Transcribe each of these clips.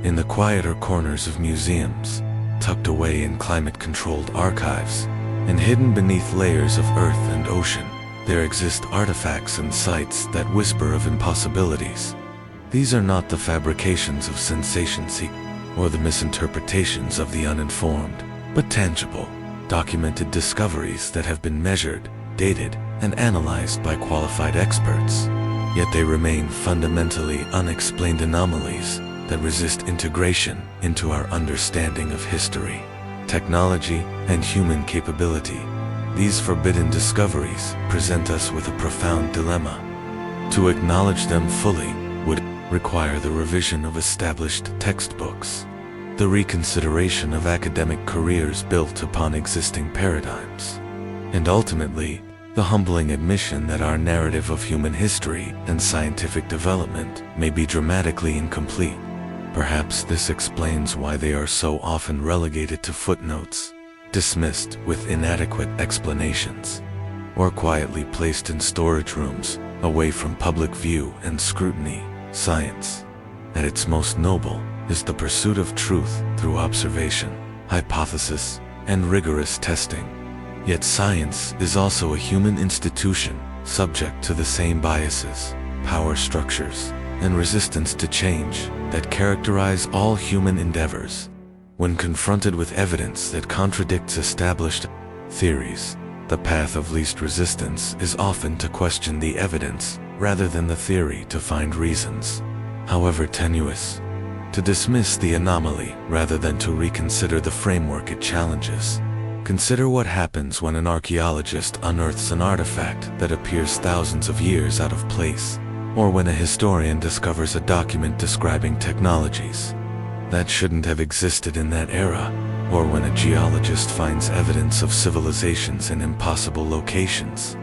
in the quieter corners of museums, tucked away in climate-controlled archives, and hidden beneath layers of earth and ocean, there exist artifacts and sites that whisper of impossibilities. These are not the fabrications of sensation-seeking or the misinterpretations of the uninformed, but tangible, documented discoveries that have been measured, dated, and analyzed by qualified experts. Yet they remain fundamentally unexplained anomalies that resist integration into our understanding of history, technology, and human capability. These forbidden discoveries present us with a profound dilemma. To acknowledge them fully would require the revision of established textbooks, the reconsideration of academic careers built upon existing paradigms, and ultimately, the humbling admission that our narrative of human history and scientific development may be dramatically incomplete. Perhaps this explains why they are so often relegated to footnotes, dismissed with inadequate explanations, or quietly placed in storage rooms, away from public view and scrutiny. Science, at its most noble, is the pursuit of truth through observation, hypothesis, and rigorous testing. Yet science is also a human institution, subject to the same biases, power structures, and resistance to change that characterize all human endeavors. When confronted with evidence that contradicts established theories, the path of least resistance is often to question the evidence rather than the theory to find reasons, however tenuous, to dismiss the anomaly rather than to reconsider the framework it challenges. Consider what happens when an archaeologist unearths an artifact that appears thousands of years out of place, or when a historian discovers a document describing technologies that shouldn't have existed in that era, or when a geologist finds evidence of civilizations in impossible locations.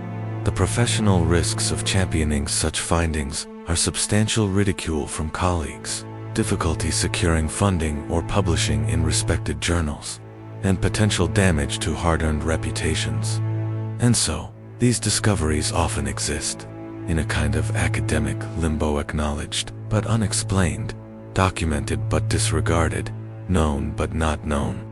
The professional risks of championing such findings are substantial ridicule from colleagues, difficulty securing funding or publishing in respected journals, and potential damage to hard-earned reputations. And so, these discoveries often exist in a kind of academic limbo, acknowledged but unexplained, documented but disregarded, known but not known.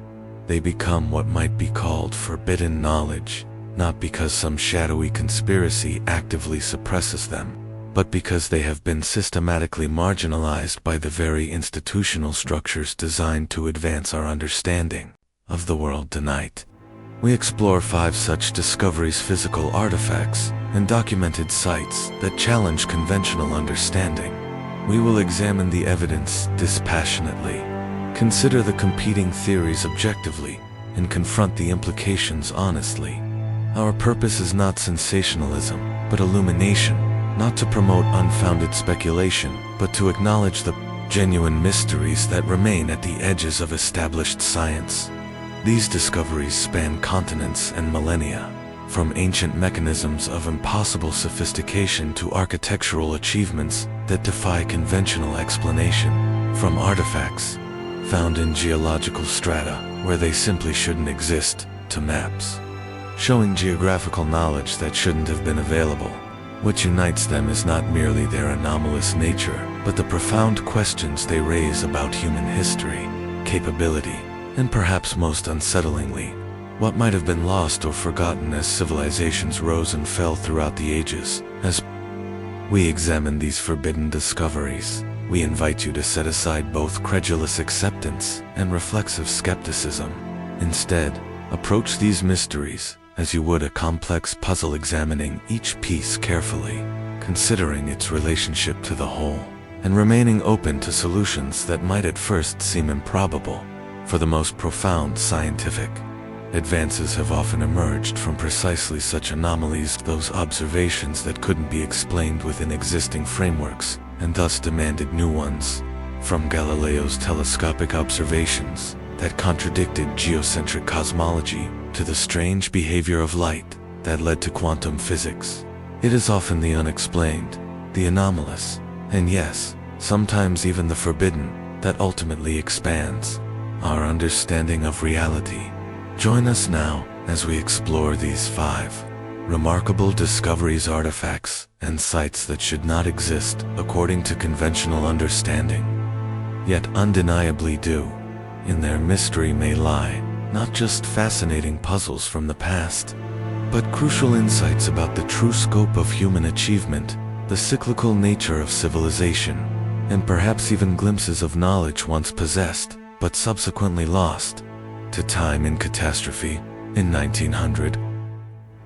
They become what might be called forbidden knowledge, not because some shadowy conspiracy actively suppresses them, but because they have been systematically marginalized by the very institutional structures designed to advance our understanding of the world tonight. We explore 5 such discoveries: physical artifacts and documented sites that challenge conventional understanding. We will examine the evidence dispassionately, consider the competing theories objectively, and confront the implications honestly. Our purpose is not sensationalism, but illumination, not to promote unfounded speculation, but to acknowledge the genuine mysteries that remain at the edges of established science. These discoveries span continents and millennia, from ancient mechanisms of impossible sophistication to architectural achievements that defy conventional explanation, from artifacts found in geological strata where they simply shouldn't exist, to maps showing geographical knowledge that shouldn't have been available. What unites them is not merely their anomalous nature, but the profound questions they raise about human history, capability, and perhaps most unsettlingly, what might have been lost or forgotten as civilizations rose and fell throughout the ages. As we examine these forbidden discoveries, we invite you to set aside both credulous acceptance and reflexive skepticism. Instead, approach these mysteries as you would a complex puzzle, examining each piece carefully, considering its relationship to the whole, and remaining open to solutions that might at first seem improbable. For the most profound scientific advances have often emerged from precisely such anomalies, those observations that couldn't be explained within existing frameworks, and thus demanded new ones. From Galileo's telescopic observations that contradicted geocentric cosmology, to the strange behavior of light that led to quantum physics. It is often the unexplained, the anomalous, and yes, sometimes even the forbidden, that ultimately expands our understanding of reality. Join us now as we explore these 5 remarkable discoveries, artifacts, and sites that should not exist according to conventional understanding. yet undeniably do. In their mystery may lie not just fascinating puzzles from the past, but crucial insights about the true scope of human achievement, the cyclical nature of civilization, and perhaps even glimpses of knowledge once possessed, but subsequently lost to time and catastrophe. In 1900,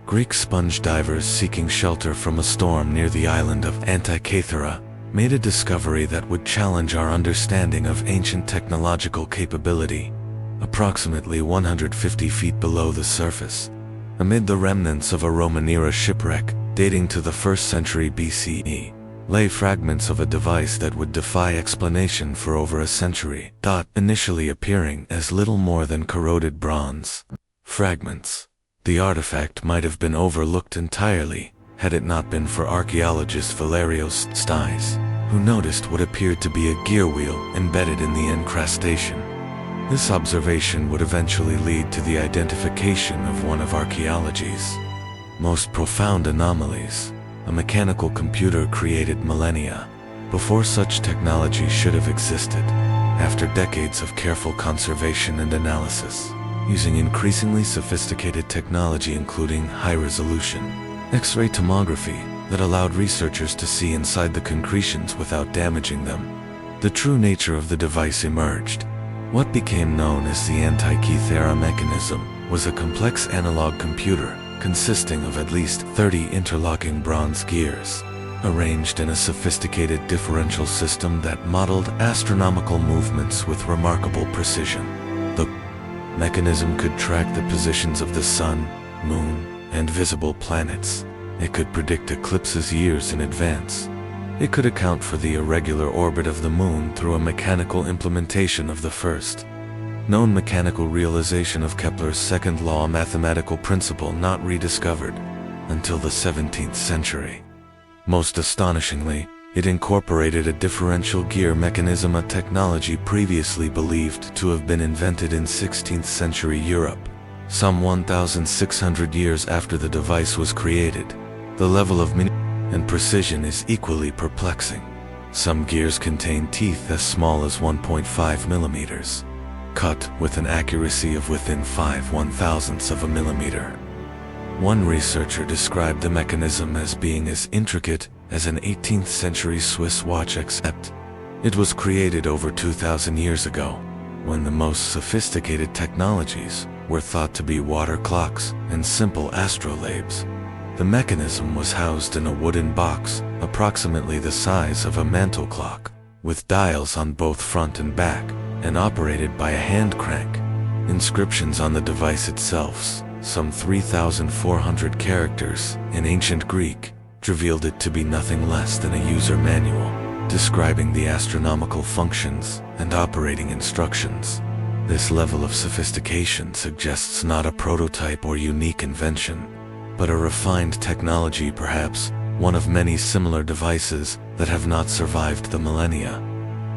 Greek sponge divers seeking shelter from a storm near the island of Antikythera made a discovery that would challenge our understanding of ancient technological capability. Approximately 150 feet below the surface, amid the remnants of a Roman-era shipwreck dating to the 1st century BCE, lay fragments of a device that would defy explanation for over a century, initially appearing as little more than corroded bronze fragments. The artifact might have been overlooked entirely had it not been for archaeologist Valerios Stais, who noticed what appeared to be a gear wheel embedded in the encrustation. This observation would eventually lead to the identification of one of archaeology's most profound anomalies, a mechanical computer created millennia before such technology should have existed, after decades of careful conservation and analysis, using increasingly sophisticated technology including high-resolution X-ray tomography that allowed researchers to see inside the concretions without damaging them. The true nature of the device emerged. What became known as the Antikythera Mechanism was a complex analog computer consisting of at least 30 interlocking bronze gears, arranged in a sophisticated differential system that modeled astronomical movements with remarkable precision. The mechanism could track the positions of the sun, moon, and visible planets. It could predict eclipses years in advance. It could account for the irregular orbit of the moon through a mechanical implementation of the first known mechanical realization of Kepler's second law, a mathematical principle not rediscovered until the 17th century. Most astonishingly, it incorporated a differential gear mechanism, a technology previously believed to have been invented in 16th century Europe. Some 1,600 years after the device was created, the level of and precision is equally perplexing. Some gears contain teeth as small as 1.5 millimeters, cut with an accuracy of within 5/1000ths of a millimeter. One researcher described the mechanism as being as intricate as an 18th century Swiss watch, except it was created over 2,000 years ago, when the most sophisticated technologies were thought to be water clocks and simple astrolabes. The mechanism was housed in a wooden box, approximately the size of a mantle clock, with dials on both front and back, and operated by a hand crank. Inscriptions on the device itself, some 3,400 characters in ancient Greek, revealed it to be nothing less than a user manual, describing the astronomical functions and operating instructions. This level of sophistication suggests not a prototype or unique invention, but a refined technology, perhaps one of many similar devices that have not survived the millennia.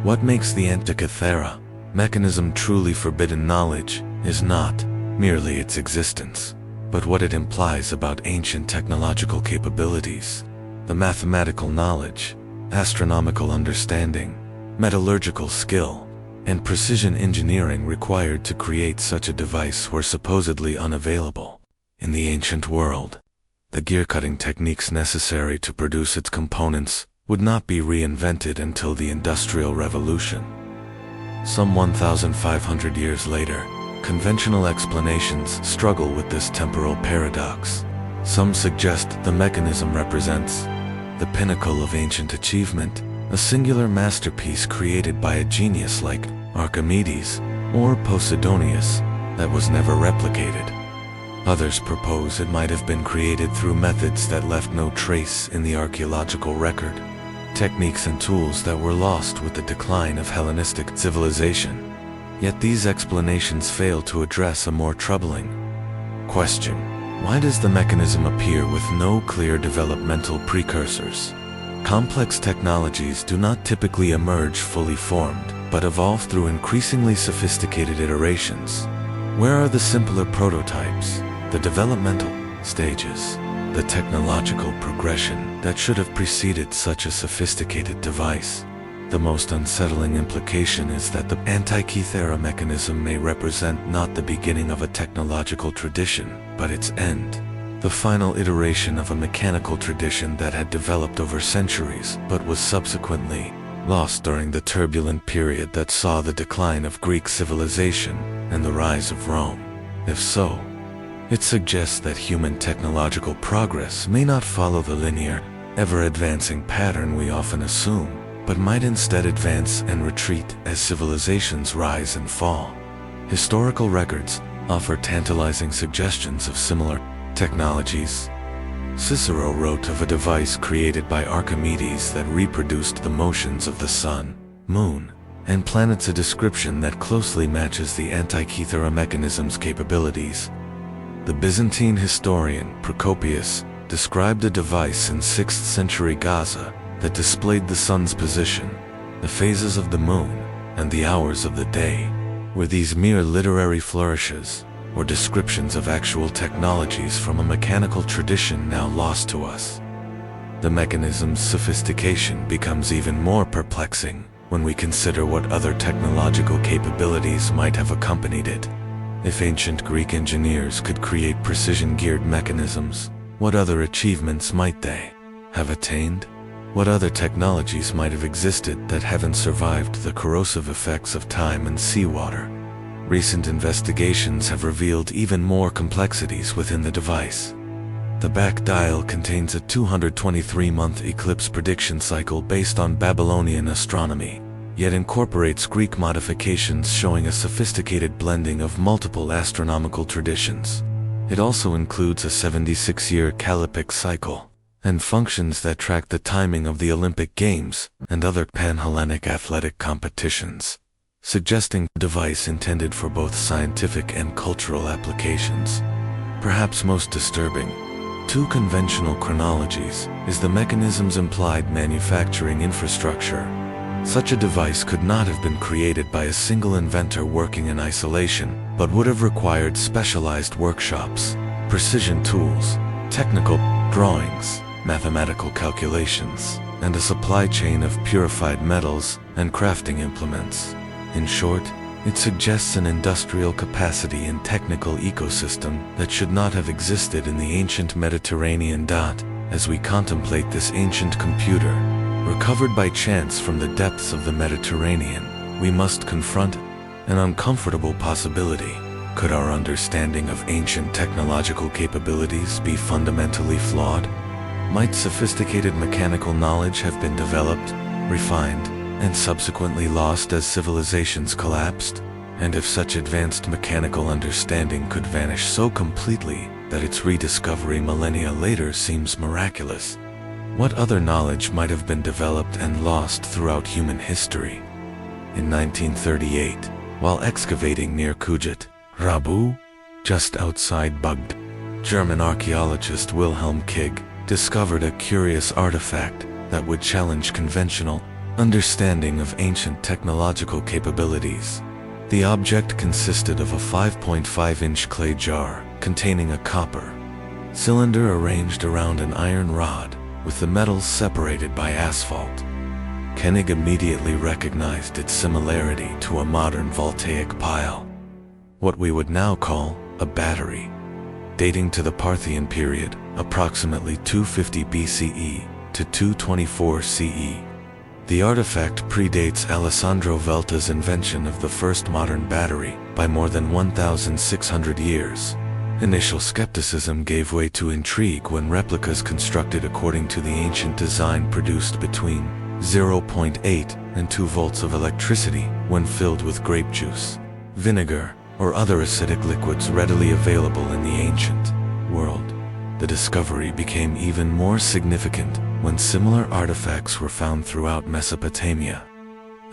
What makes the Antikythera Mechanism truly forbidden knowledge is not merely its existence, but what it implies about ancient technological capabilities, the mathematical knowledge, astronomical understanding, metallurgical skill, and precision engineering required to create such a device were supposedly unavailable in the ancient world. The gear-cutting techniques necessary to produce its components would not be reinvented until the Industrial Revolution. Some 1,500 years later, conventional explanations struggle with this temporal paradox. Some suggest the mechanism represents the pinnacle of ancient achievement, a singular masterpiece created by a genius like Archimedes or Posidonius that was never replicated. Others propose it might have been created through methods that left no trace in the archaeological record, techniques and tools that were lost with the decline of Hellenistic civilization. Yet these explanations fail to address a more troubling question. Why does the mechanism appear with no clear developmental precursors? Complex technologies do not typically emerge fully formed, but evolve through increasingly sophisticated iterations. Where are the simpler prototypes, the developmental stages, the technological progression that should have preceded such a sophisticated device? The most unsettling implication is that the Antikythera Mechanism may represent not the beginning of a technological tradition, but its end. The final iteration of a mechanical tradition that had developed over centuries, but was subsequently lost during the turbulent period that saw the decline of Greek civilization and the rise of Rome. If so, it suggests that human technological progress may not follow the linear, ever-advancing pattern we often assume, but might instead advance and retreat as civilizations rise and fall. Historical records offer tantalizing suggestions of similar technologies. Cicero wrote of a device created by Archimedes that reproduced the motions of the sun, moon, and planets, a description that closely matches the Antikythera Mechanism's capabilities. The Byzantine historian Procopius described a device in 6th century Gaza that displayed the sun's position, the phases of the moon, and the hours of the day. Were these mere literary flourishes, or descriptions of actual technologies from a mechanical tradition now lost to us? The mechanism's sophistication becomes even more perplexing when we consider what other technological capabilities might have accompanied it. If ancient Greek engineers could create precision-geared mechanisms, what other achievements might they have attained? What other technologies might have existed that haven't survived the corrosive effects of time and seawater? Recent investigations have revealed even more complexities within the device. The back dial contains a 223-month eclipse prediction cycle based on Babylonian astronomy, yet incorporates Greek modifications showing a sophisticated blending of multiple astronomical traditions. It also includes a 76-year Callippic cycle, and functions that track the timing of the Olympic Games and other pan-Hellenic athletic competitions, suggesting a device intended for both scientific and cultural applications. Perhaps most disturbing, two conventional chronologies, is the mechanism's implied manufacturing infrastructure. Such a device could not have been created by a single inventor working in isolation, but would have required specialized workshops, precision tools, technical drawings, mathematical calculations, and a supply chain of purified metals and crafting implements. In short, it suggests an industrial capacity and technical ecosystem that should not have existed in the ancient Mediterranean. As we contemplate this ancient computer, recovered by chance from the depths of the Mediterranean, we must confront an uncomfortable possibility. Could our understanding of ancient technological capabilities be fundamentally flawed? Might sophisticated mechanical knowledge have been developed, refined, and subsequently lost as civilizations collapsed? And if such advanced mechanical understanding could vanish so completely that its rediscovery millennia later seems miraculous, what other knowledge might have been developed and lost throughout human history? In 1938, while excavating near Kujat, Rabu, just outside Baghdad, German archaeologist Wilhelm Kig discovered a curious artifact that would challenge conventional understanding of ancient technological capabilities. The object consisted of a 5.5-inch clay jar containing a copper cylinder arranged around an iron rod, with the metals separated by asphalt. Koenig immediately recognized its similarity to a modern voltaic pile, what we would now call a battery, dating to the Parthian period, approximately 250 BCE to 224 CE. The artifact predates Alessandro Volta's invention of the first modern battery by more than 1,600 years. Initial skepticism gave way to intrigue when replicas constructed according to the ancient design produced between 0.8 and 2 volts of electricity when filled with grape juice, vinegar, or other acidic liquids readily available in the ancient world. The discovery became even more significant when similar artifacts were found throughout Mesopotamia.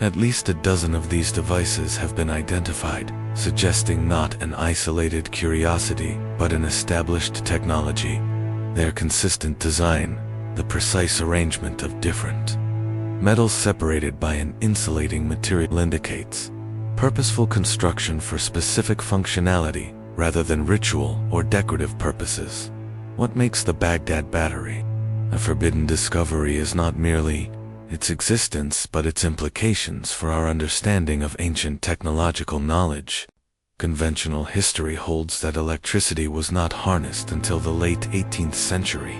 At least a dozen of these devices have been identified, suggesting not an isolated curiosity, but an established technology. Their consistent design, the precise arrangement of different metals separated by an insulating material, indicates purposeful construction for specific functionality rather than ritual or decorative purposes. What makes the Baghdad Battery a forbidden discovery is not merely its existence but its implications for our understanding of ancient technological knowledge. Conventional history holds that electricity was not harnessed until the late 18th century.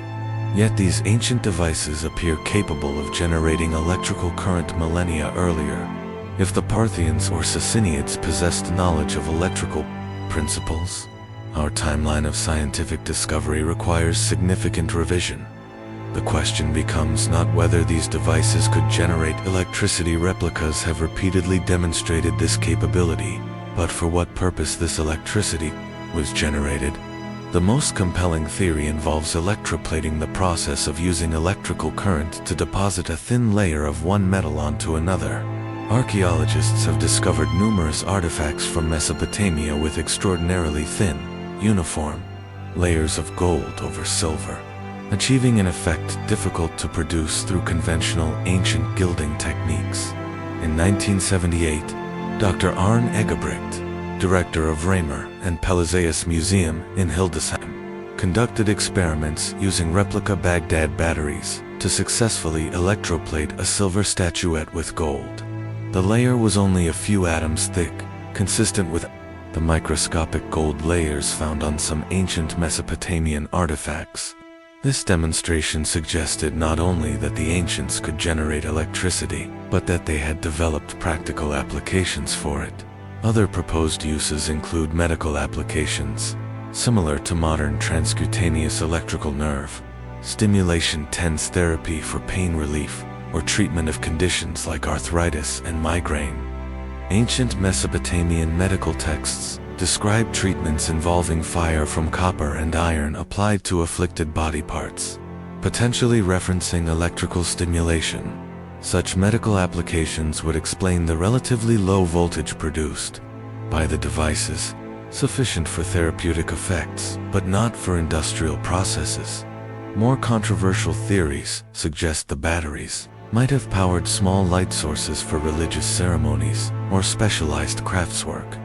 Yet these ancient devices appear capable of generating electrical current millennia earlier. If the Parthians or Sassanids possessed knowledge of electrical principles, our timeline of scientific discovery requires significant revision. The question becomes not whether these devices could generate electricity. Replicas have repeatedly demonstrated this capability, but for what purpose this electricity was generated. The most compelling theory involves electroplating, the process of using electrical current to deposit a thin layer of one metal onto another. Archaeologists have discovered numerous artifacts from Mesopotamia with extraordinarily thin, uniform layers of gold over silver, achieving an effect difficult to produce through conventional ancient gilding techniques. In 1978, Dr. Arne Egebrecht, director of Reimer and Pelizaeus Museum in Hildesheim, conducted experiments using replica Baghdad batteries to successfully electroplate a silver statuette with gold. The layer was only a few atoms thick, consistent with the microscopic gold layers found on some ancient Mesopotamian artifacts. This demonstration suggested not only that the ancients could generate electricity, but that they had developed practical applications for it. Other proposed uses include medical applications, similar to modern transcutaneous electrical nerve stimulation, TENS therapy for pain relief, or treatment of conditions like arthritis and migraine. Ancient Mesopotamian medical texts describe treatments involving fire from copper and iron applied to afflicted body parts, potentially referencing electrical stimulation. Such medical applications would explain the relatively low voltage produced by the devices, sufficient for therapeutic effects, but not for industrial processes. More controversial theories suggest the batteries might have powered small light sources for religious ceremonies or specialized craftswork.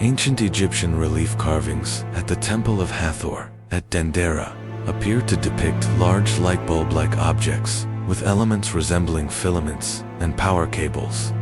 Ancient Egyptian relief carvings at the Temple of Hathor at Dendera appear to depict large light bulb-like objects with elements resembling filaments and power cables.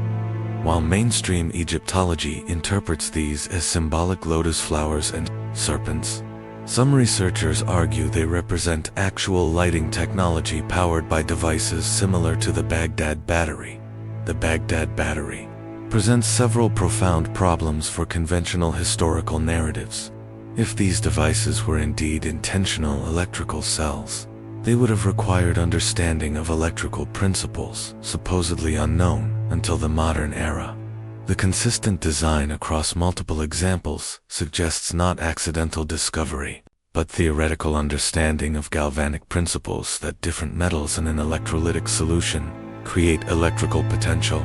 While mainstream Egyptology interprets these as symbolic lotus flowers and serpents, some researchers argue they represent actual lighting technology powered by devices similar to the Baghdad Battery. The Baghdad Battery presents several profound problems for conventional historical narratives. If these devices were indeed intentional electrical cells, they would have required understanding of electrical principles, supposedly unknown until the modern era. The consistent design across multiple examples suggests not accidental discovery, but theoretical understanding of galvanic principles that different metals in an electrolytic solution create electrical potential.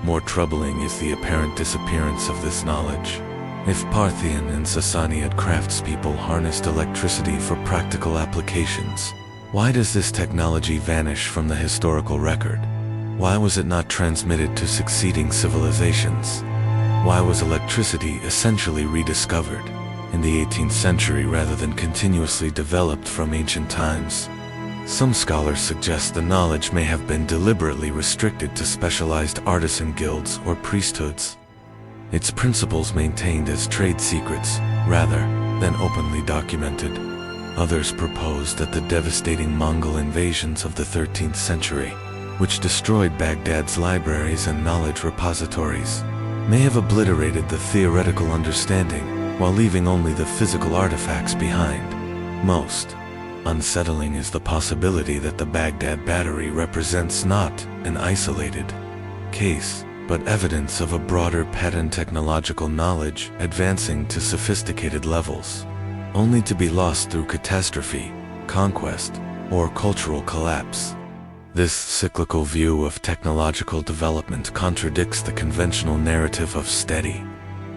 More troubling is the apparent disappearance of this knowledge. If Parthian and Sassanid craftspeople harnessed electricity for practical applications, why does this technology vanish from the historical record? Why was it not transmitted to succeeding civilizations? Why was electricity essentially rediscovered in the 18th century rather than continuously developed from ancient times? Some scholars suggest the knowledge may have been deliberately restricted to specialized artisan guilds or priesthoods, its principles maintained as trade secrets rather than openly documented. Others propose that the devastating Mongol invasions of the 13th century, which destroyed Baghdad's libraries and knowledge repositories, may have obliterated the theoretical understanding while leaving only the physical artifacts behind. Most unsettling is the possibility that the Baghdad Battery represents not an isolated case, but evidence of a broader pattern, technological knowledge advancing to sophisticated levels, only to be lost through catastrophe, conquest, or cultural collapse. This cyclical view of technological development contradicts the conventional narrative of steady,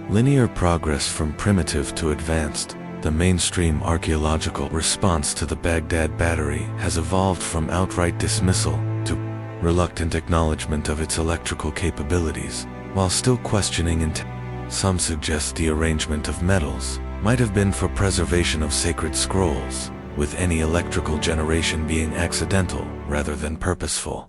linear progress from primitive to advanced. The mainstream archaeological response to the Baghdad Battery has evolved from outright dismissal to reluctant acknowledgement of its electrical capabilities, while still questioning intent. Some suggest the arrangement of metals might have been for preservation of sacred scrolls, with any electrical generation being accidental rather than purposeful.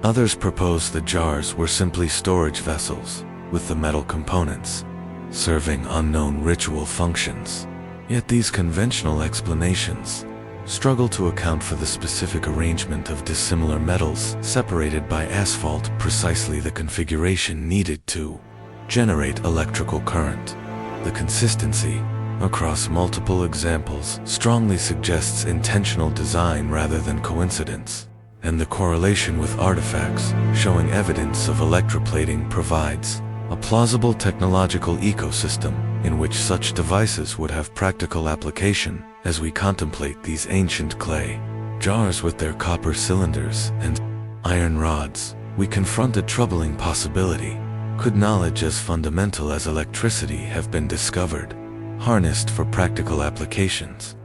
Others propose the jars were simply storage vessels, with the metal components serving unknown ritual functions. Yet these conventional explanations struggle to account for the specific arrangement of dissimilar metals separated by asphalt, precisely the configuration needed to generate electrical current. The consistency across multiple examples strongly suggests intentional design rather than coincidence, and the correlation with artifacts showing evidence of electroplating provides a plausible technological ecosystem in which such devices would have practical application. As we contemplate these ancient clay jars with their copper cylinders and iron rods, we confront a troubling possibility. Could knowledge as fundamental as electricity have been discovered, harnessed for practical applications,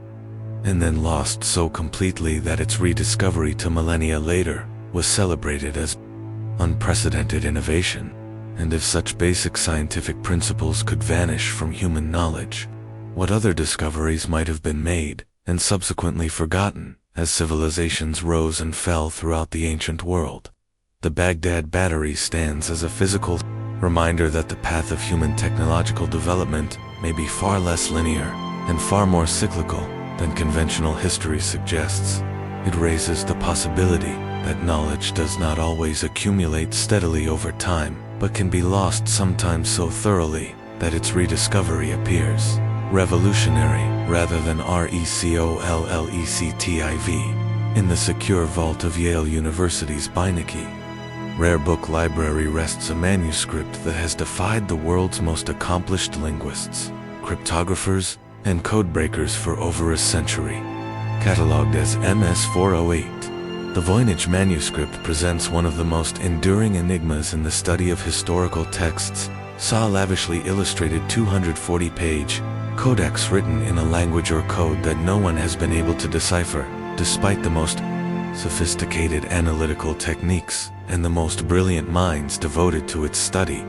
and then lost so completely that its rediscovery to millennia later was celebrated as unprecedented innovation? And if such basic scientific principles could vanish from human knowledge, what other discoveries might have been made and subsequently forgotten as civilizations rose and fell throughout the ancient world? The Baghdad Battery stands as a physical reminder that the path of human technological development may be far less linear and far more cyclical than conventional history suggests. It raises the possibility that knowledge does not always accumulate steadily over time, but can be lost sometimes so thoroughly that its rediscovery appears revolutionary rather than recollective in the secure vault of Yale University's Voynich Rare Book Library rests a manuscript that has defied the world's most accomplished linguists, cryptographers, and codebreakers for over a century. Catalogued as MS-408, the Voynich Manuscript presents one of the most enduring enigmas in the study of historical texts. Saw lavishly illustrated 240-page codex written in a language or code that no one has been able to decipher, despite the most sophisticated analytical techniques and the most brilliant minds devoted to its study.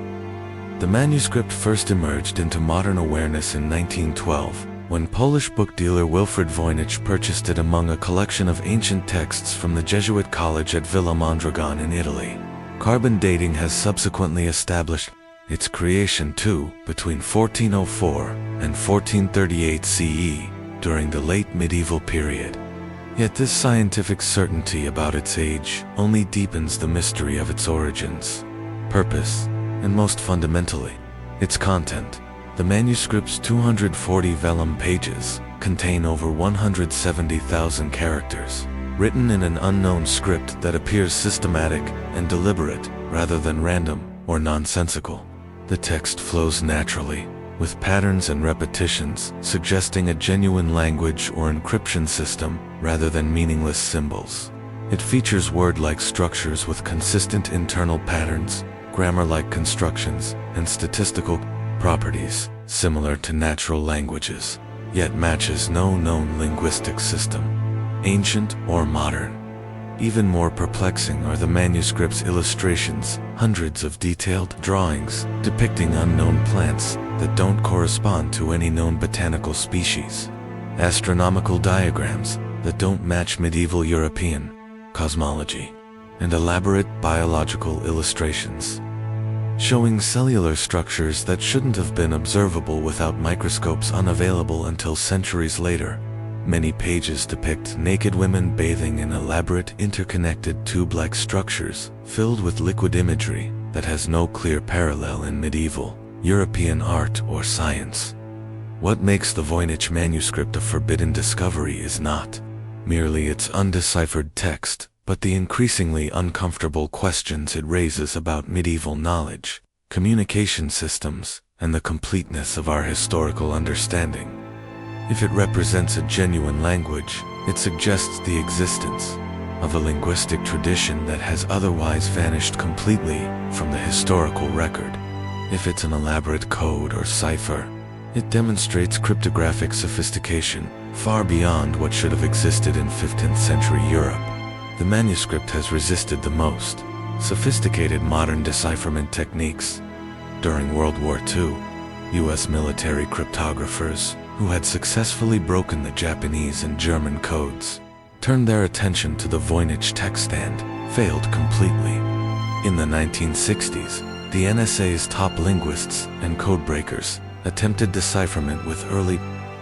The manuscript first emerged into modern awareness in 1912, when Polish book dealer Wilfred Voynich purchased it among a collection of ancient texts from the Jesuit college at Villa Mondragon in Italy. Carbon dating has subsequently established its creation too between 1404 and 1438 CE, during the late medieval period. Yet this scientific certainty about its age only deepens the mystery of its origins, purpose, and most fundamentally, its content. The manuscript's 240 vellum pages contain over 170,000 characters, written in an unknown script that appears systematic and deliberate rather than random or nonsensical. The text flows naturally, with patterns and repetitions suggesting a genuine language or encryption system rather than meaningless symbols. It features word-like structures with consistent internal patterns, grammar-like constructions, and statistical properties similar to natural languages, yet matches no known linguistic system, ancient or modern. Even more perplexing are the manuscript's illustrations, hundreds of detailed drawings depicting unknown plants that don't correspond to any known botanical species, astronomical diagrams that don't match medieval European cosmology, and elaborate biological illustrations showing cellular structures that shouldn't have been observable without microscopes unavailable until centuries later. Many pages depict naked women bathing in elaborate interconnected tube-like structures filled with liquid imagery that has no clear parallel in medieval European art or science. What makes the Voynich manuscript a forbidden discovery is not merely its undeciphered text, but the increasingly uncomfortable questions it raises about medieval knowledge, communication systems, and the completeness of our historical understanding. If it represents a genuine language, it suggests the existence of a linguistic tradition that has otherwise vanished completely from the historical record. If it's an elaborate code or cipher, it demonstrates cryptographic sophistication far beyond what should have existed in 15th century Europe. The manuscript has resisted the most sophisticated modern decipherment techniques. During World War II, U.S. military cryptographers, who had successfully broken the Japanese and German codes, turned their attention to the Voynich text and failed completely. In the 1960s, the NSA's top linguists and codebreakers attempted decipherment with early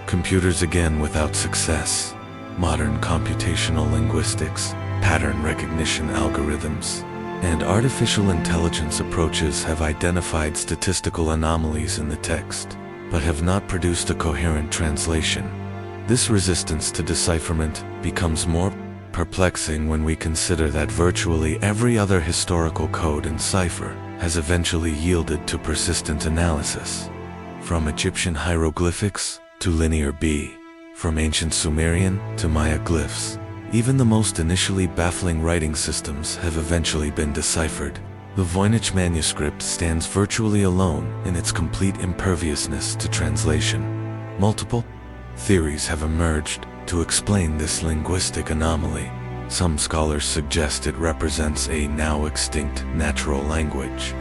computers, again without success. Modern computational linguistics, pattern recognition algorithms, and artificial intelligence approaches have identified statistical anomalies in the text, but have not produced a coherent translation. This resistance to decipherment becomes more perplexing when we consider that virtually every other historical code and cipher has eventually yielded to persistent analysis. From Egyptian hieroglyphics to Linear B, from ancient Sumerian to Maya glyphs, even the most initially baffling writing systems have eventually been deciphered. The Voynich Manuscript stands virtually alone in its complete imperviousness to translation. Multiple theories have emerged to explain this linguistic anomaly. Some scholars suggest it represents a now extinct natural language,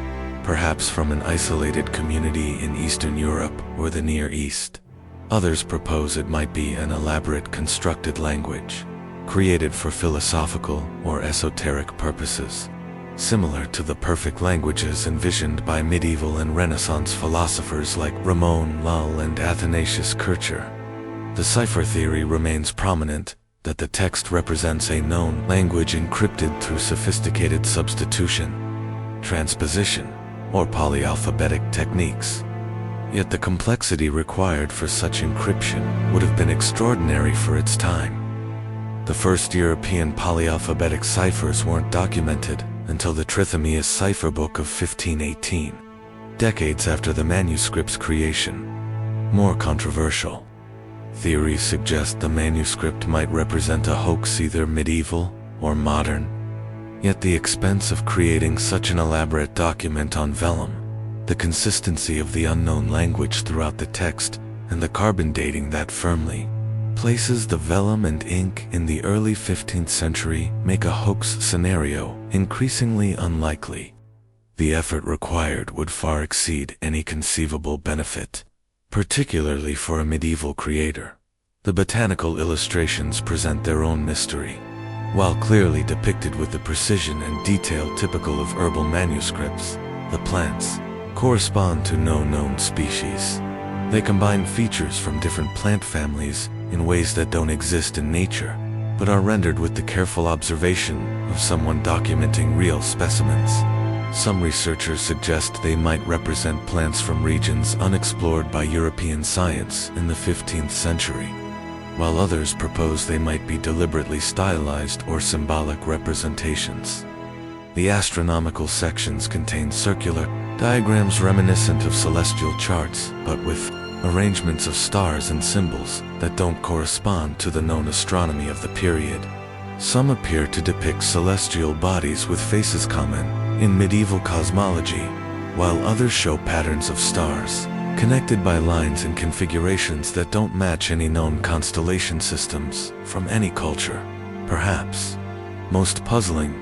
perhaps from an isolated community in Eastern Europe or the Near East. Others propose it might be an elaborate constructed language, created for philosophical or esoteric purposes, similar to the perfect languages envisioned by medieval and Renaissance philosophers like Ramon Lull and Athanasius Kircher. The cipher theory remains prominent, that the text represents a known language encrypted through sophisticated substitution, transposition, or polyalphabetic techniques. Yet the complexity required for such encryption would have been extraordinary for its time. The first European polyalphabetic ciphers weren't documented until the Trithemius cipher book of 1518, decades after the manuscript's creation. More controversial theories suggest the manuscript might represent a hoax, either medieval or modern. Yet the expense of creating such an elaborate document on vellum, the consistency of the unknown language throughout the text, and the carbon dating that firmly places the vellum and ink in the early 15th century make a hoax scenario increasingly unlikely. The effort required would far exceed any conceivable benefit, particularly for a medieval creator. The botanical illustrations present their own mystery. While clearly depicted with the precision and detail typical of herbal manuscripts, the plants correspond to no known species. They combine features from different plant families in ways that don't exist in nature, but are rendered with the careful observation of someone documenting real specimens. Some researchers suggest they might represent plants from regions unexplored by European science in the 15th century, while others propose they might be deliberately stylized or symbolic representations. The astronomical sections contain circular diagrams reminiscent of celestial charts, but with arrangements of stars and symbols that don't correspond to the known astronomy of the period. Some appear to depict celestial bodies with faces common in medieval cosmology, while others show patterns of stars, connected by lines and configurations that don't match any known constellation systems from any culture. Perhaps most puzzling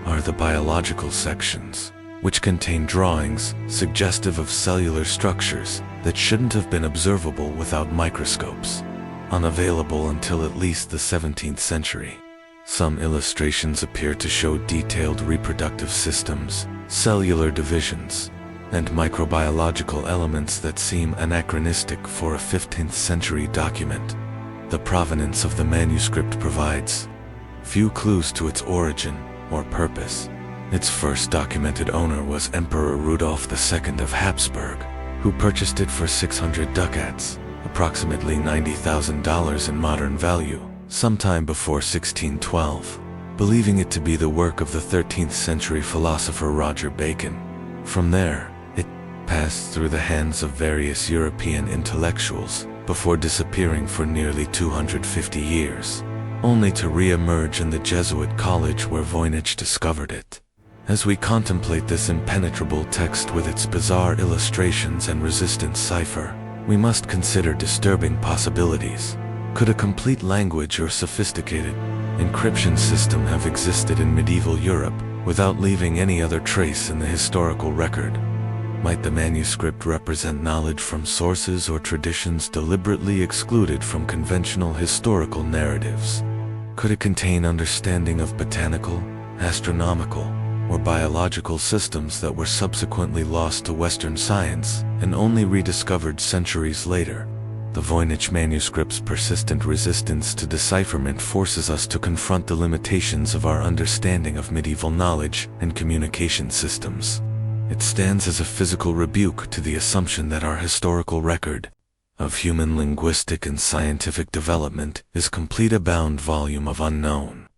are the biological sections, which contain drawings suggestive of cellular structures that shouldn't have been observable without microscopes, unavailable until at least the 17th century. Some illustrations appear to show detailed reproductive systems, cellular divisions, and microbiological elements that seem anachronistic for a 15th century document. The provenance of the manuscript provides few clues to its origin or purpose. Its first documented owner was Emperor Rudolf II of Habsburg, who purchased it for 600 ducats, approximately $90,000 in modern value, sometime before 1612, believing it to be the work of the 13th century philosopher Roger Bacon. From there, it passed through the hands of various European intellectuals before disappearing for nearly 250 years, only to re-emerge in the Jesuit college where Voynich discovered it. As we contemplate this impenetrable text with its bizarre illustrations and resistant cipher, we must consider disturbing possibilities. Could a complete language or sophisticated encryption system have existed in medieval Europe without leaving any other trace in the historical record? Might the manuscript represent knowledge from sources or traditions deliberately excluded from conventional historical narratives? Could it contain understanding of botanical astronomical, or biological systems that were subsequently lost to Western science and only rediscovered centuries later. The Voynich Manuscript's persistent resistance to decipherment forces us to confront the limitations of our understanding of medieval knowledge and communication systems. It stands as a physical rebuke to the assumption that our historical record of human linguistic and scientific development is complete, a bound volume of unknown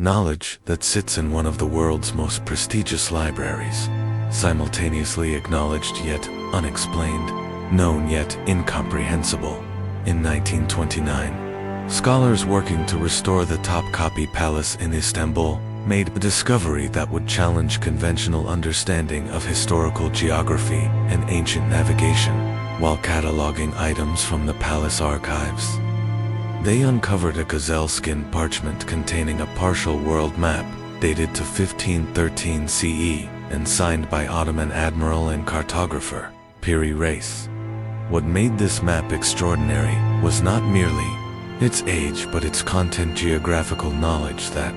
knowledge that sits in one of the world's most prestigious libraries, simultaneously acknowledged yet unexplained, known yet incomprehensible. In 1929, scholars working to restore the Topkapi Palace in Istanbul made a discovery that would challenge conventional understanding of historical geography and ancient navigation. While cataloging items from the palace archives, they uncovered a gazelle skin parchment containing a partial world map dated to 1513 CE and signed by Ottoman admiral and cartographer Piri Reis. What made this map extraordinary was not merely its age but its content, geographical knowledge that,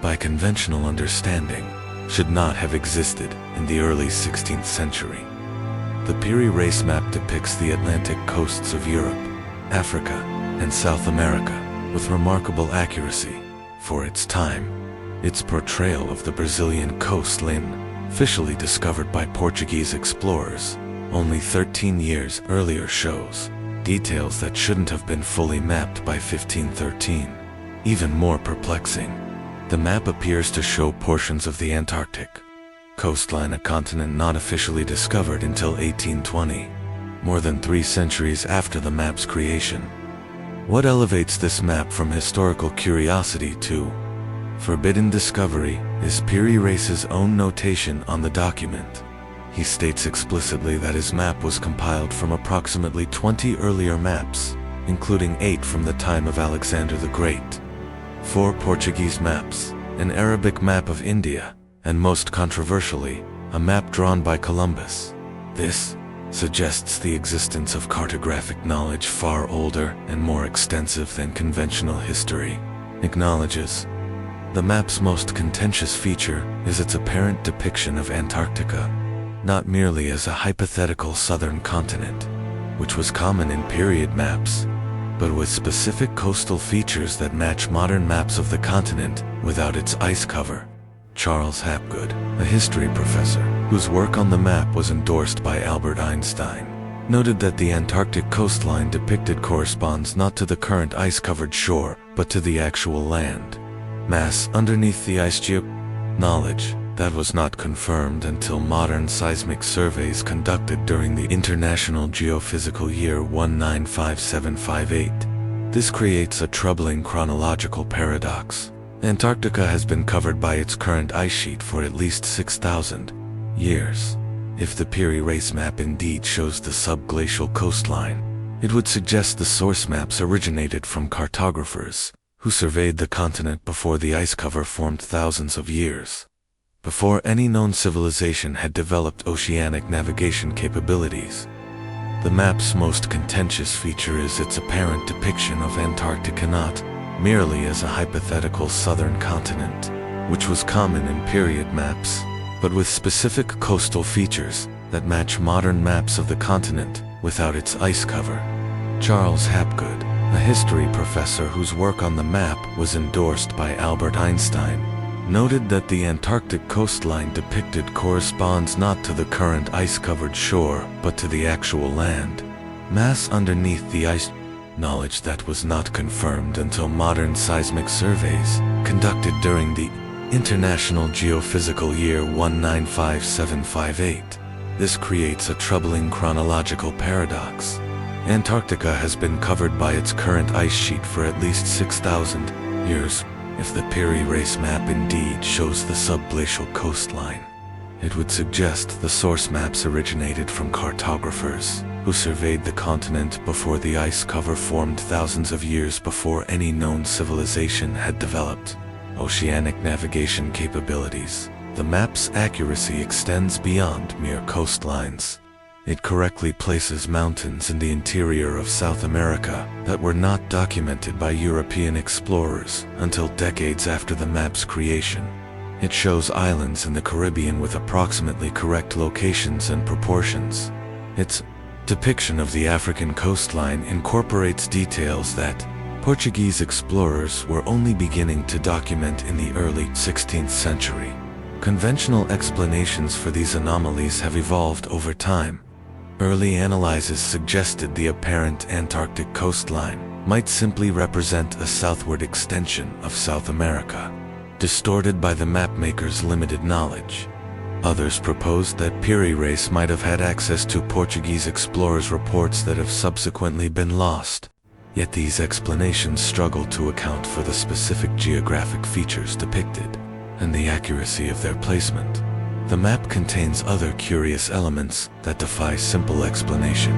by conventional understanding, should not have existed in the early 16th century. The Piri Reis Map depicts the Atlantic coasts of Europe, Africa, and South America with remarkable accuracy. For its time, its portrayal of the Brazilian coastline, officially discovered by Portuguese explorers only 13 years earlier, shows details that shouldn't have been fully mapped by 1513. Even more perplexing, the map appears to show portions of the Antarctic coastline, a continent not officially discovered until 1820, more than 3 centuries after the map's creation. What elevates this map from historical curiosity to forbidden discovery is Piri Reis's own notation on the document. He states explicitly that his map was compiled from approximately 20 earlier maps, including 8 from the time of Alexander the Great, 4 Portuguese maps, an Arabic map of India, and most controversially, a map drawn by Columbus. This suggests the existence of cartographic knowledge far older and more extensive than conventional history acknowledges. The map's most contentious feature is its apparent depiction of Antarctica, not merely as a hypothetical southern continent, which was common in period maps, but with specific coastal features that match modern maps of the continent without its ice cover. Charles Hapgood, a history professor whose work on the map was endorsed by Albert Einstein, noted that the Antarctic coastline depicted corresponds not to the current ice-covered shore, but to the actual land mass underneath the ice. Knowledge that was not confirmed until modern seismic surveys conducted during the International Geophysical Year 195758. This creates a troubling chronological paradox. Antarctica has been covered by its current ice sheet for at least 6,000 years. If the Piri Reis Map indeed shows the subglacial coastline, it would suggest the source maps originated from cartographers who surveyed the continent before the ice cover formed, thousands of years before any known civilization had developed oceanic navigation capabilities. The map's most contentious feature is its apparent depiction of Antarctica not merely as a hypothetical southern continent, which was common in period maps, but with specific coastal features that match modern maps of the continent without its ice cover. Charles Hapgood, a history professor whose work on the map was endorsed by Albert Einstein, noted that the Antarctic coastline depicted corresponds not to the current ice-covered shore, but to the actual land mass underneath the ice. Knowledge that was not confirmed until modern seismic surveys conducted during the International Geophysical Year 195758. This creates a troubling chronological paradox. Antarctica has been covered by its current ice sheet for at least 6,000 years. If the Piri Reis Map indeed shows the subglacial coastline, it would suggest the source maps originated from cartographers who surveyed the continent before the ice cover formed, thousands of years before any known civilization had developed oceanic navigation capabilities. The map's accuracy extends beyond mere coastlines. It correctly places mountains in the interior of South America that were not documented by European explorers until decades after the map's creation. It shows islands in the Caribbean with approximately correct locations and proportions. Its depiction of the African coastline incorporates details that Portuguese explorers were only beginning to document in the early 16th century. Conventional explanations for these anomalies have evolved over time. Early analyses suggested the apparent Antarctic coastline might simply represent a southward extension of South America, distorted by the mapmaker's limited knowledge. Others proposed that Piri Reis might have had access to Portuguese explorers' reports that have subsequently been lost. Yet these explanations struggle to account for the specific geographic features depicted and the accuracy of their placement. The map contains other curious elements that defy simple explanation.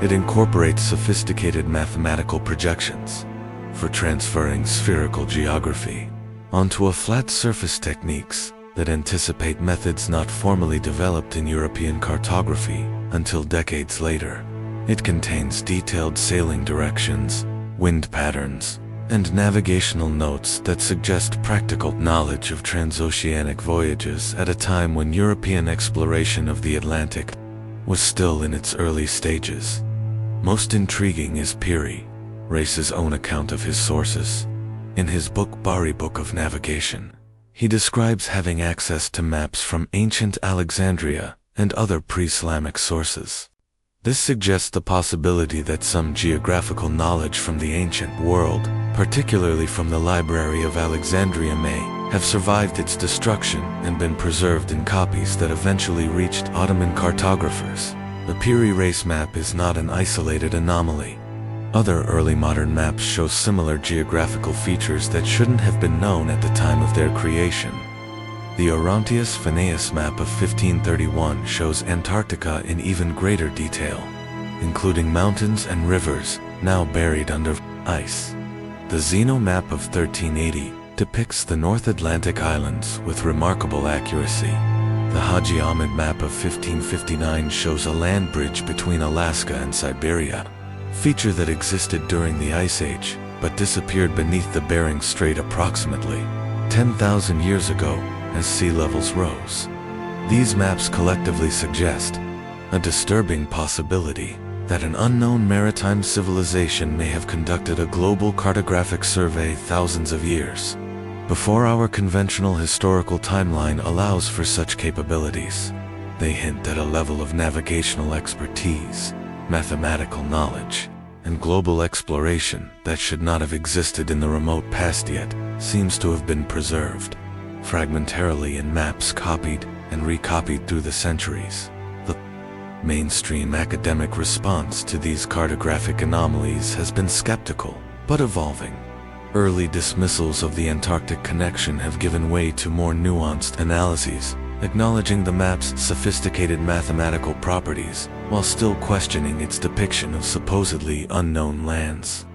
It incorporates sophisticated mathematical projections for transferring spherical geography onto a flat surface techniques that anticipate methods not formally developed in European cartography until decades later. It contains detailed sailing directions, wind patterns, and navigational notes that suggest practical knowledge of transoceanic voyages at a time when European exploration of the Atlantic was still in its early stages. Most intriguing is Piri Reis's own account of his sources. In his book Bari Book of Navigation, he describes having access to maps from ancient Alexandria and other pre-Islamic sources. This suggests the possibility that some geographical knowledge from the ancient world, particularly from the Library of Alexandria, may have survived its destruction and been preserved in copies that eventually reached Ottoman cartographers. The Piri Reis Map is not an isolated anomaly. Other early modern maps show similar geographical features that shouldn't have been known at the time of their creation. The Orontius Phineas map of 1531 shows Antarctica in even greater detail, including mountains and rivers now buried under ice. The Zeno map of 1380 depicts the North Atlantic islands with remarkable accuracy. The Haji Ahmed map of 1559 shows a land bridge between Alaska and Siberia, a feature that existed during the Ice Age but disappeared beneath the Bering Strait approximately 10,000 years ago as sea levels rose. These maps collectively suggest a disturbing possibility that an unknown maritime civilization may have conducted a global cartographic survey thousands of years before our conventional historical timeline allows for such capabilities. They hint at a level of navigational expertise, mathematical knowledge, and global exploration that should not have existed in the remote past yet seems to have been preserved fragmentarily in maps copied and recopied through the centuries. The mainstream academic response to these cartographic anomalies has been skeptical, but evolving. Early dismissals of the Antarctic connection have given way to more nuanced analyses, acknowledging the map's sophisticated mathematical properties while still questioning its depiction of supposedly unknown lands.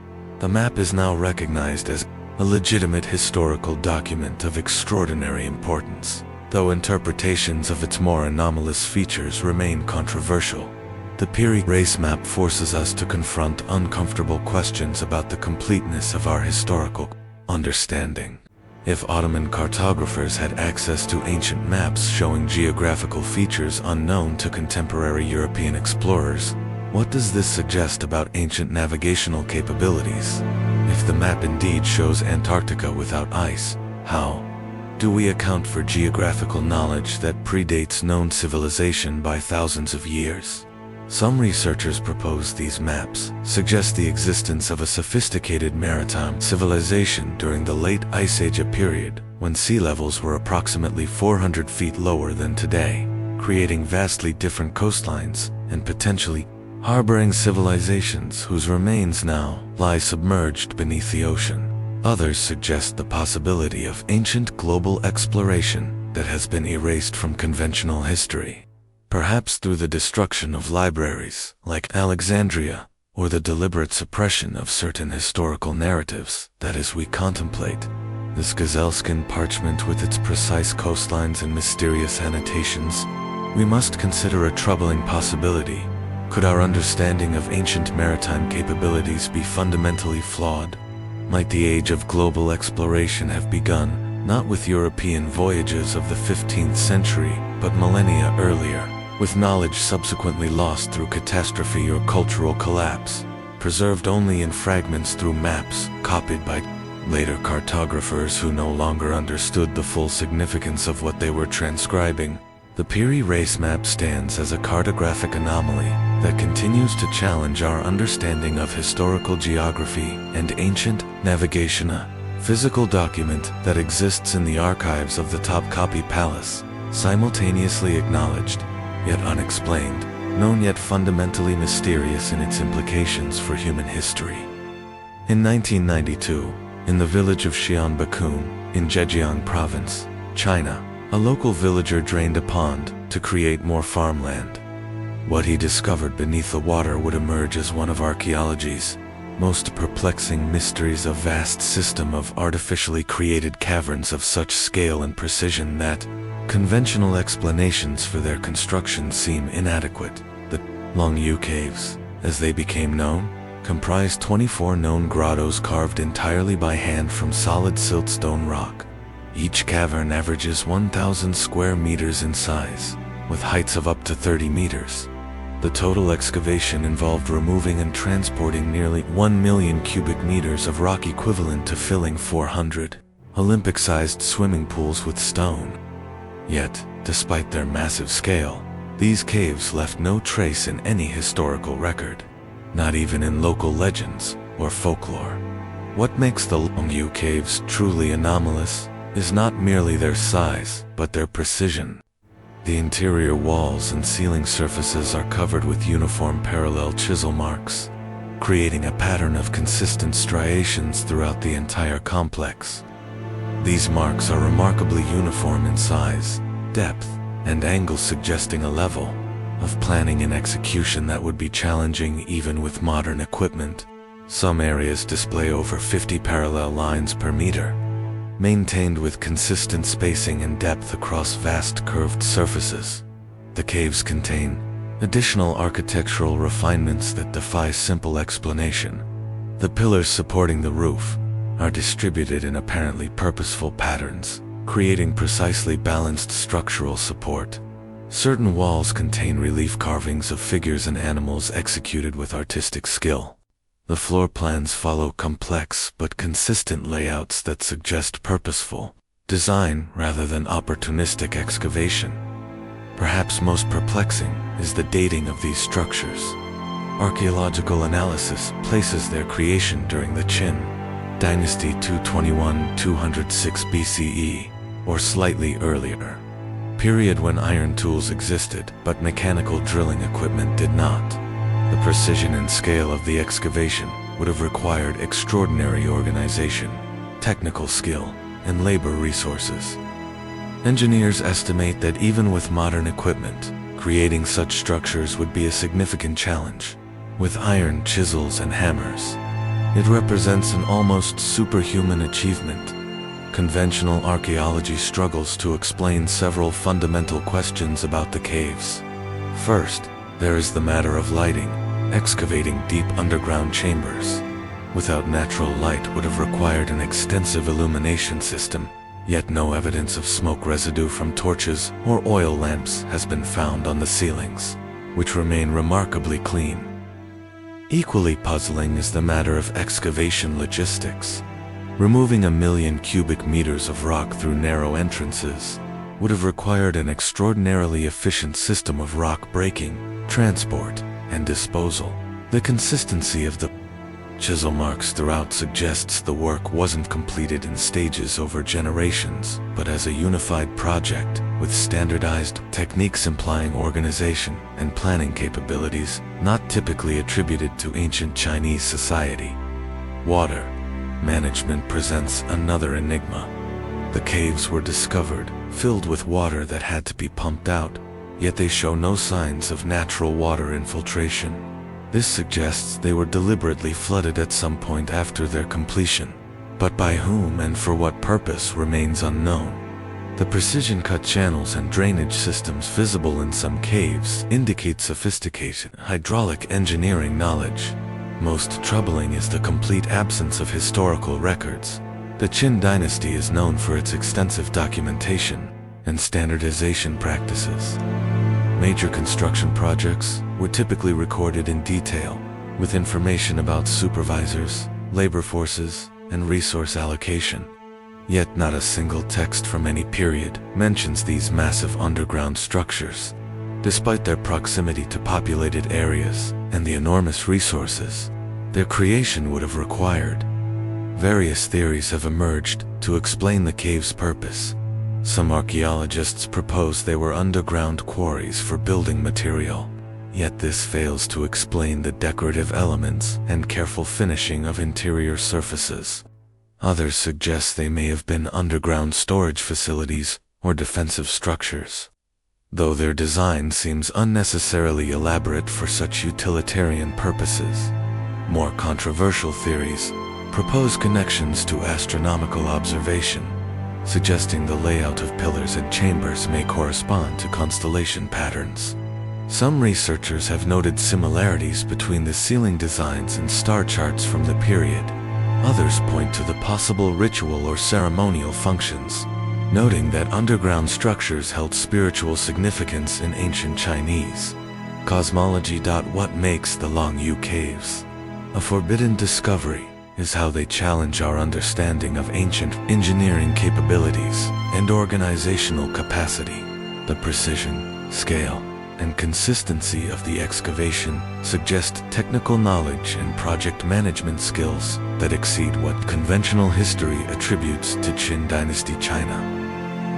The map is now recognized as a legitimate historical document of extraordinary importance, though interpretations of its more anomalous features remain controversial. The Piri Reis Map forces us to confront uncomfortable questions about the completeness of our historical understanding. If Ottoman cartographers had access to ancient maps showing geographical features unknown to contemporary European explorers, what does this suggest about ancient navigational capabilities? If the map indeed shows Antarctica without ice, how do we account for geographical knowledge that predates known civilization by thousands of years? Some researchers propose these maps suggest the existence of a sophisticated maritime civilization during the late Ice Age period, when sea levels were approximately 400 feet lower than today, creating vastly different coastlines and potentially harboring civilizations whose remains now lie submerged beneath the ocean. Others suggest the possibility of ancient global exploration that has been erased from conventional history, perhaps through the destruction of libraries like Alexandria or the deliberate suppression of certain historical narratives. That as we contemplate this gazelle-skin parchment with its precise coastlines and mysterious annotations, we must consider a troubling possibility. Could our understanding of ancient maritime capabilities be fundamentally flawed? Might the age of global exploration have begun not with European voyages of the 15th century, but millennia earlier, with knowledge subsequently lost through catastrophe or cultural collapse, preserved only in fragments through maps copied by later cartographers who no longer understood the full significance of what they were transcribing. The Piri Reis Map stands as a cartographic anomaly that continues to challenge our understanding of historical geography and ancient navigation, a physical document that exists in the archives of the Topkapi Palace, simultaneously acknowledged, yet unexplained, known yet fundamentally mysterious in its implications for human history. In 1992, in the village of Xianbakun, in Zhejiang Province, China, a local villager drained a pond to create more farmland. What he discovered beneath the water would emerge as one of archaeology's most perplexing mysteries, a vast system of artificially created caverns of such scale and precision that conventional explanations for their construction seem inadequate. The Longyou caves, as they became known, comprise 24 known grottos carved entirely by hand from solid siltstone rock. Each cavern averages 1,000 square meters in size, with heights of up to 30 meters. The total excavation involved removing and transporting nearly 1 million cubic meters of rock, equivalent to filling 400 Olympic-sized swimming pools with stone. Yet, despite their massive scale, these caves left no trace in any historical record, not even in local legends or folklore. What makes the Longyou caves truly anomalous is not merely their size, but their precision. The interior walls and ceiling surfaces are covered with uniform parallel chisel marks, creating a pattern of consistent striations throughout the entire complex. These marks are remarkably uniform in size, depth, and angle, suggesting a level of planning and execution that would be challenging even with modern equipment. Some areas display over 50 parallel lines per meter, maintained with consistent spacing and depth across vast curved surfaces. The caves contain additional architectural refinements that defy simple explanation. The pillars supporting the roof are distributed in apparently purposeful patterns, creating precisely balanced structural support. Certain walls contain relief carvings of figures and animals executed with artistic skill. The floor plans follow complex but consistent layouts that suggest purposeful design rather than opportunistic excavation. Perhaps most perplexing is the dating of these structures. Archaeological analysis places their creation during the Qin Dynasty 221–206 BCE, or slightly earlier, period when iron tools existed but mechanical drilling equipment did not. The precision and scale of the excavation would have required extraordinary organization, technical skill, and labor resources. Engineers estimate that even with modern equipment, creating such structures would be a significant challenge. With iron chisels and hammers, it represents an almost superhuman achievement. Conventional archaeology struggles to explain several fundamental questions about the caves. First, there is the matter of lighting. Excavating deep underground chambers without natural light would have required an extensive illumination system, yet no evidence of smoke residue from torches or oil lamps has been found on the ceilings, which remain remarkably clean. Equally puzzling is the matter of excavation logistics. Removing 1 million cubic meters of rock through narrow entrances would have required an extraordinarily efficient system of rock breaking, transport, and disposal. The consistency of the chisel marks throughout suggests the work wasn't completed in stages over generations, but as a unified project, with standardized techniques implying organization and planning capabilities not typically attributed to ancient Chinese society. Water management presents another enigma. The caves were discovered filled with water that had to be pumped out, yet they show no signs of natural water infiltration. This suggests they were deliberately flooded at some point after their completion, but by whom and for what purpose remains unknown. The precision-cut channels and drainage systems visible in some caves indicate sophisticated hydraulic engineering knowledge. Most troubling is the complete absence of historical records. The Qin dynasty is known for its extensive documentation and standardization practices. Major construction projects were typically recorded in detail, with information about supervisors, labor forces, and resource allocation. Yet not a single text from any period mentions these massive underground structures. Despite their proximity to populated areas and the enormous resources their creation would have required, various theories have emerged to explain the cave's purpose. Some archaeologists propose they were underground quarries for building material, yet this fails to explain the decorative elements and careful finishing of interior surfaces. Others suggest they may have been underground storage facilities or defensive structures, though their design seems unnecessarily elaborate for such utilitarian purposes. More controversial theories propose connections to astronomical observation, suggesting the layout of pillars and chambers may correspond to constellation patterns. Some researchers have noted similarities between the ceiling designs and star charts from the period. Others point to the possible ritual or ceremonial functions, noting that underground structures held spiritual significance in ancient Chinese cosmology. What makes the Longyou caves a forbidden discovery is how they challenge our understanding of ancient engineering capabilities and organizational capacity. The precision, scale, and consistency of the excavation suggest technical knowledge and project management skills that exceed what conventional history attributes to Qin dynasty China.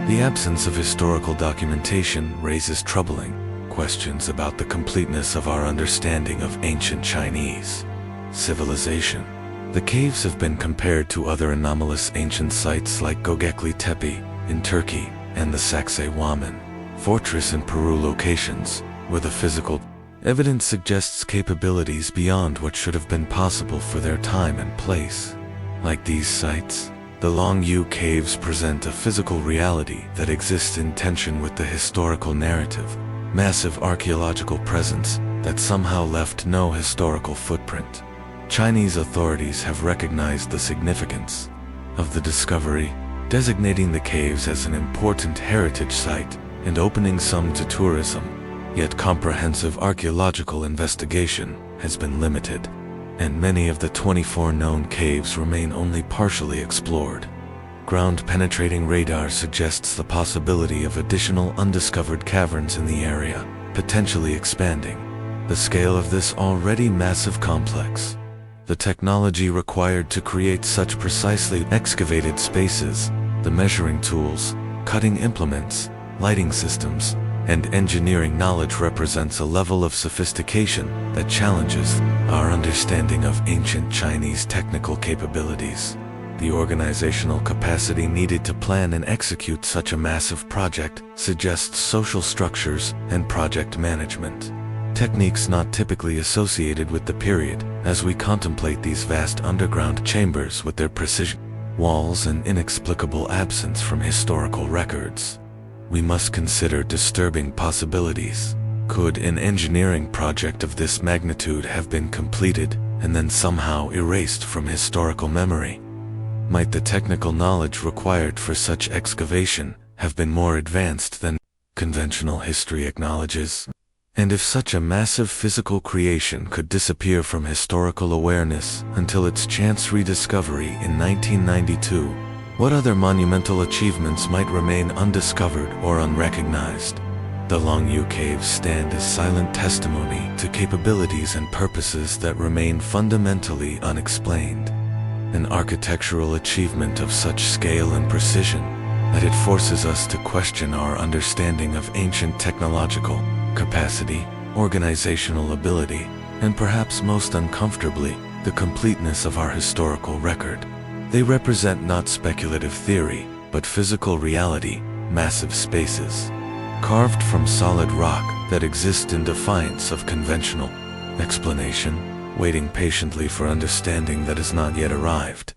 The absence of historical documentation raises troubling questions about the completeness of our understanding of ancient Chinese civilization. The caves have been compared to other anomalous ancient sites like Göbekli Tepe in Turkey and the Sacsayhuaman fortress in Peru locations, where the physical evidence suggests capabilities beyond what should have been possible for their time and place. Like these sites, the Longyou caves present a physical reality that exists in tension with the historical narrative, massive archaeological presence that somehow left no historical footprint. Chinese authorities have recognized the significance of the discovery, designating the caves as an important heritage site and opening some to tourism, yet comprehensive archaeological investigation has been limited, and many of the 24 known caves remain only partially explored. Ground-penetrating radar suggests the possibility of additional undiscovered caverns in the area, potentially expanding the scale of this already massive complex. The technology required to create such precisely excavated spaces, the measuring tools, cutting implements, lighting systems, and engineering knowledge represents a level of sophistication that challenges our understanding of ancient Chinese technical capabilities. The organizational capacity needed to plan and execute such a massive project suggests social structures and project management, techniques not typically associated with the period, as we contemplate these vast underground chambers with their precision walls and inexplicable absence from historical records. We must consider disturbing possibilities. Could an engineering project of this magnitude have been completed and then somehow erased from historical memory? Might the technical knowledge required for such excavation have been more advanced than conventional history acknowledges? And if such a massive physical creation could disappear from historical awareness until its chance rediscovery in 1992, what other monumental achievements might remain undiscovered or unrecognized? The Longyou caves stand as silent testimony to capabilities and purposes that remain fundamentally unexplained. An architectural achievement of such scale and precision that it forces us to question our understanding of ancient technological capacity, organizational ability, and perhaps most uncomfortably, the completeness of our historical record. They represent not speculative theory, but physical reality, massive spaces, carved from solid rock that exist in defiance of conventional explanation, waiting patiently for understanding that has not yet arrived.